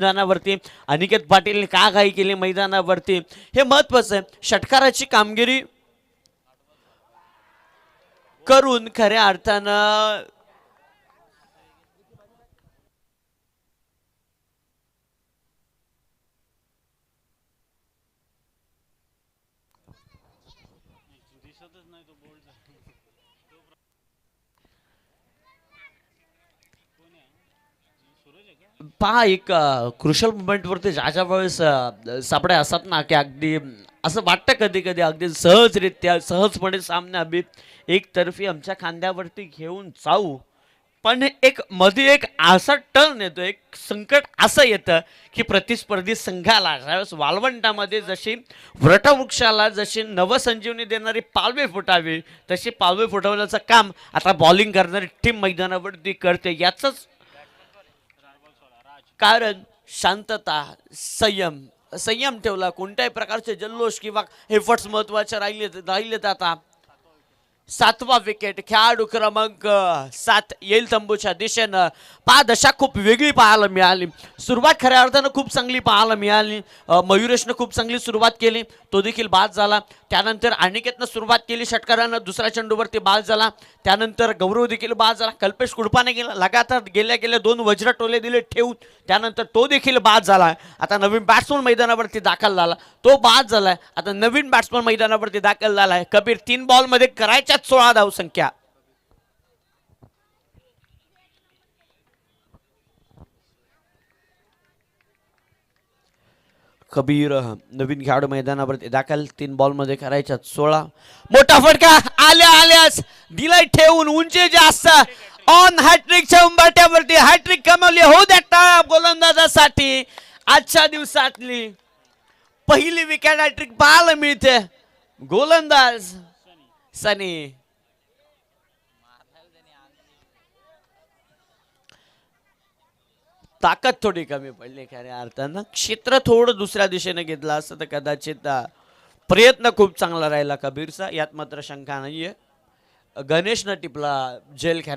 मैदानावरती अनिकेत पाटीलने का घाई केली मैदानावरती हे महत्त्वाचं आहे. षटकाराची कामगिरी करून खऱ्या अर्थानं पहा एक क्रुशल मुमेंटवरती ज्या वेळेस सापडे असतात ना की अगदी असं वाटतं कधी कधी अगदी सहजरित्या सहजपणे सामने आम्ही एकतर्फी आमच्या खांद्यावरती घेऊन जाऊ, पण एक मध्ये एक असा टर्न येतो, एक संकट असं येतं की प्रतिस्पर्धी संघाला ज्यावेळेस वाळवंटामध्ये जशी वटवृक्षाला जशी नवसंजीवनी देणारी पालवे फुटावी तशी पालवे फुटवण्याचं काम आता बॉलिंग करणारी टीम मैदानावरती करते. याचंच कारण शांतता, संयम ठेवला. कोणत्याही प्रकारचे जल्लोष किंवा एफर्ट्स महत्वाचे राहिले आता 7वा विकेट खेळाडू क्रमांक 7 येईल तंबूच्या दिशेनं. दशा खूप वेगळी पाहायला मिळाली. सुरुवात खऱ्या अर्थानं खूप चांगली पाहायला मिळाली. मयुरेशनं खूप चांगली सुरुवात केली, तो देखील बाद झाला. त्यानंतर अनिकेतनं सुरुवात केली, षटकारानं दुसऱ्या चेंडूवरती बाद झाला. त्यानंतर गौरव देखील बाद झाला. कल्पेश कुडपाने गेला, लगातार गेल्या 2 वज्र टोले दिले ठेवून, त्यानंतर तो देखील बाद झाला. आता नवीन बॅट्समन मैदानावरती दाखल झाला, तो बाद झालाय. आता नवीन बॅट्समन मैदानावरती दाखल झालाय. कबीर 3 बॉलमध्ये करायच्या 16 धावसंख्या. कबीर नवीन खेळाडू मैदानावरती दाखल, 3 बॉलमध्ये करायच्या 16. मोठा फटका आल्यास दिलाय ठेवून, उंची जास्त ऑन हॅट्रिकच्या उंबरठ्यावरती हॅट्रिक कमावली. हो द्या गोलंदाजासाठी आजच्या दिवसातली पहिली विकेट हॅट्रिक पाहायला मिळते. गोलंदाज सनी ताकद थोडी कमी पडली खऱ्या अर्थानं. क्षेत्र थोडं दुसऱ्या दिशेने घेतलं असतं तर कदाचित प्रयत्न खूप चांगला राहिला कबीरचा, यात मात्र शंका नाहीये. गणेशनं टिपला जेल खऱ्या